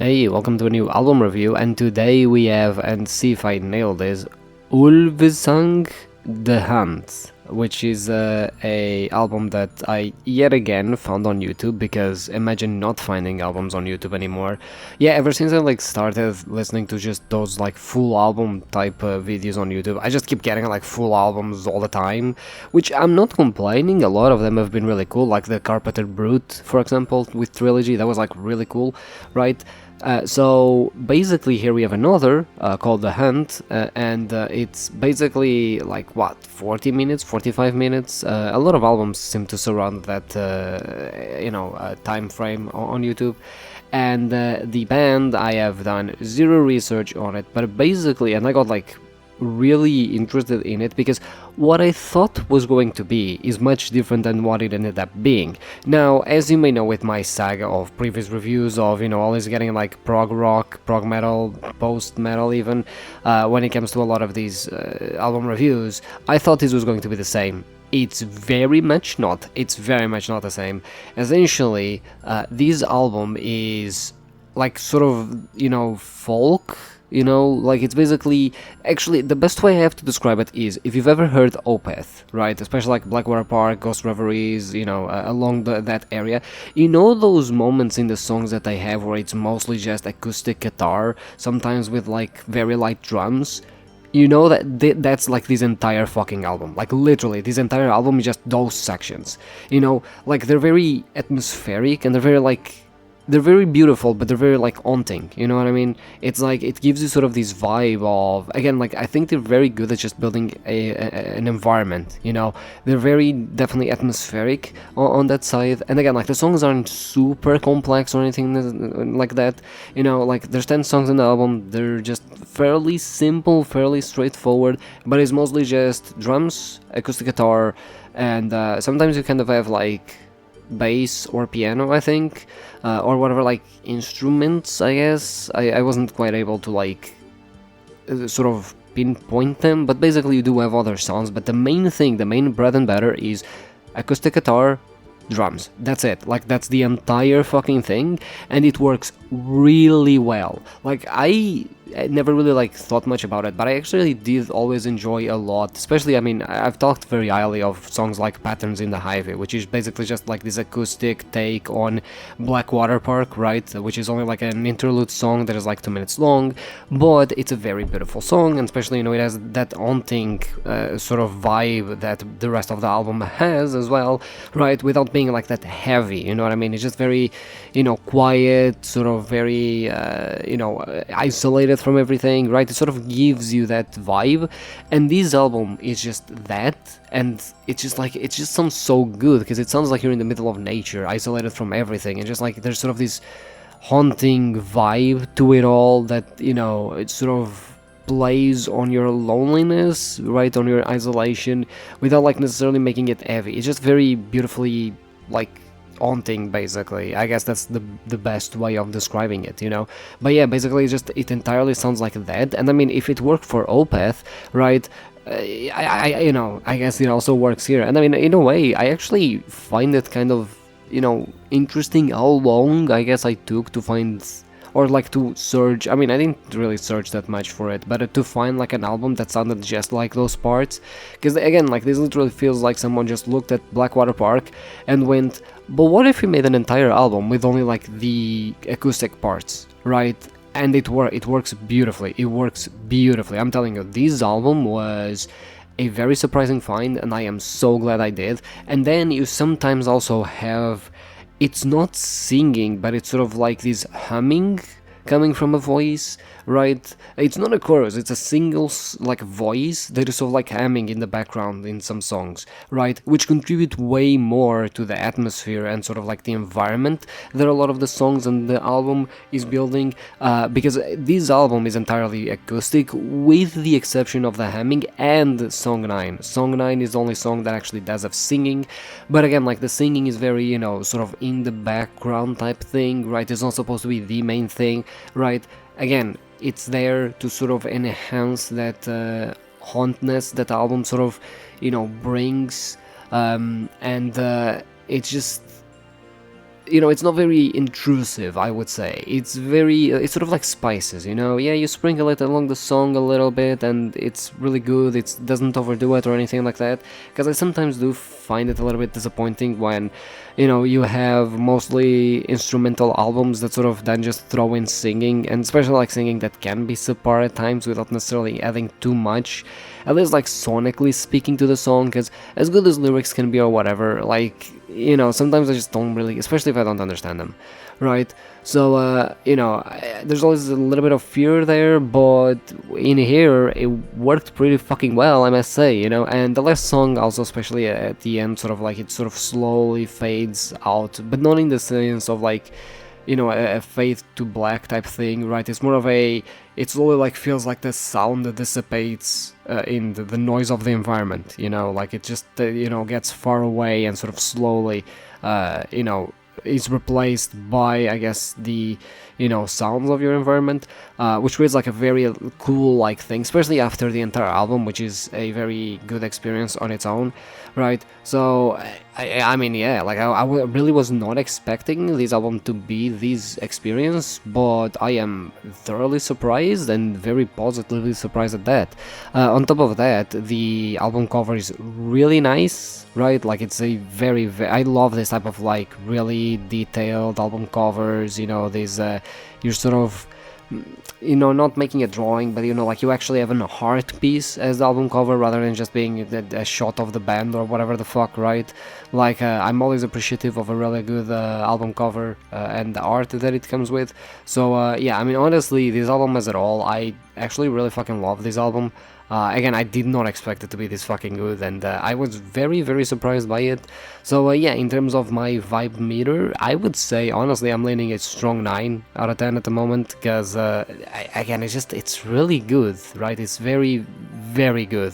Hey, welcome to a new album review, and today we have, and see if I nailed this, Ulvesang The Hunt, which is a album that I yet again found on YouTube, because imagine not finding albums on YouTube anymore. Yeah, ever since I started listening to just those full album type videos on YouTube, I just keep getting full albums all the time, which I'm not complaining. A lot of them have been really cool, like the Carpeted Brute, for example, with Trilogy. That was really cool, right? So basically here we have another called The Hunt, and it's basically 40 minutes, 45 minutes. A lot of albums seem to surround that time frame on YouTube. And the band, I have done zero research on it, but basically, and I got really interested in it because what I thought was going to be is much different than what it ended up being. Now, as you may know, with my saga of previous reviews of, always getting prog rock, prog metal, post metal even, when it comes to a lot of these album reviews, I thought this was going to be the same. It's very much not. It's very much not the same. Essentially, this album is sort of, folk. It's basically, actually, the best way I have to describe it is, if you've ever heard Opeth, right, especially Blackwater Park, Ghost Reveries, along that area, those moments in the songs that they have where it's mostly just acoustic guitar, sometimes with very light drums. That's this entire fucking album. Literally, this entire album is just those sections. They're very atmospheric, and they're very beautiful, but they're very haunting, you know what I mean? It's it gives you sort of this vibe of, again, I think they're very good at just building an environment, they're very definitely atmospheric on that side. And again, the songs aren't super complex or anything like that, there's 10 songs in the album. They're just fairly simple, fairly straightforward, but it's mostly just drums, acoustic guitar, and sometimes you kind of have bass or piano, I think, or whatever instruments, I guess. I wasn't quite able to sort of pinpoint them, but basically you do have other sounds. But the main bread and butter is acoustic guitar, drums. That's it. That's the entire fucking thing, and it works really well. I never really thought much about it, but I actually did always enjoy a lot, especially, I mean, I've talked very highly of songs like Patterns in the Highway, which is basically just this acoustic take on Blackwater Park, right, which is only an interlude song that is 2 minutes long, but it's a very beautiful song, and especially, it has that haunting sort of vibe that the rest of the album has as well, right, without being that heavy, you know what I mean? It's just very, quiet, sort of very, isolated from everything, right? It sort of gives you that vibe, and this album is just that, and it's just it just sounds so good, because it sounds like you're in the middle of nature, isolated from everything, and just there's sort of this haunting vibe to it all that, it sort of plays on your loneliness, right, on your isolation, without necessarily making it heavy. It's just very beautifully haunting, basically. I guess that's the best way of describing it, but yeah, basically it entirely sounds like that. And I mean, if it worked for Opeth, right, I guess it also works here. And I mean, in a way, I actually find it kind of, interesting how long I guess I took to find, or to search. I mean, I didn't really search that much for it, but to find an album that sounded just like those parts, because again, this literally feels like someone just looked at Blackwater Park and went, but what if we made an entire album with only the acoustic parts, right? And it works beautifully. It works beautifully. I'm telling you, this album was a very surprising find, and I am so glad I did. And then you sometimes also have, it's not singing, but it's sort of this humming coming from a voice, right? It's not a chorus, it's a single voice that is sort of humming in the background in some songs, right? Which contribute way more to the atmosphere and sort of the environment that a lot of the songs and the album is building, because this album is entirely acoustic, with the exception of the humming and song 9. Song 9 is the only song that actually does have singing, but again, the singing is very, sort of in the background type thing, right? It's not supposed to be the main thing, right? Again, it's there to sort of enhance that hauntness that the album sort of, brings, and it's just, it's not very intrusive, I would say. It's very, it's sort of like spices, yeah, you sprinkle it along the song a little bit, and it's really good. It doesn't overdo it or anything like that, because I sometimes do find it a little bit disappointing when, you have mostly instrumental albums that sort of then just throw in singing, and especially like singing that can be subpar at times without necessarily adding too much, at least like sonically speaking to the song, because as good as lyrics can be or whatever, like, sometimes I just don't really, especially if I don't understand them, right? So, there's always a little bit of fear there, but in here, it worked pretty fucking well, I must say, and the last song also, especially at the end, sort of like, it sort of slowly fades out, but not in the sense of like, a fade to black type thing, right? It's more of it slowly like feels like the sound that dissipates in the noise of the environment, like it just, gets far away and sort of slowly, is replaced by, I guess, the, sounds of your environment, which creates like a very cool like thing, especially after the entire album, which is a very good experience on its own, right? So, I mean, yeah, like I really was not expecting this album to be this experience, but I am thoroughly surprised and very positively surprised at that. On top of that, the album cover is really nice, right? Like it's a very, I love this type of like really detailed album covers, these, you're sort of, not making a drawing, but like you actually have an art piece as the album cover rather than just being a shot of the band or whatever the fuck, right? Like, I'm always appreciative of a really good album cover and the art that it comes with. So, yeah, I mean, honestly, this album as it all, I actually really fucking love this album. Again, I did not expect it to be this fucking good, and I was very, very surprised by it. So, yeah, in terms of my vibe meter, I would say, honestly, I'm leaning a strong 9 out of 10 at the moment, because, again, it's really good, right? It's very, very good.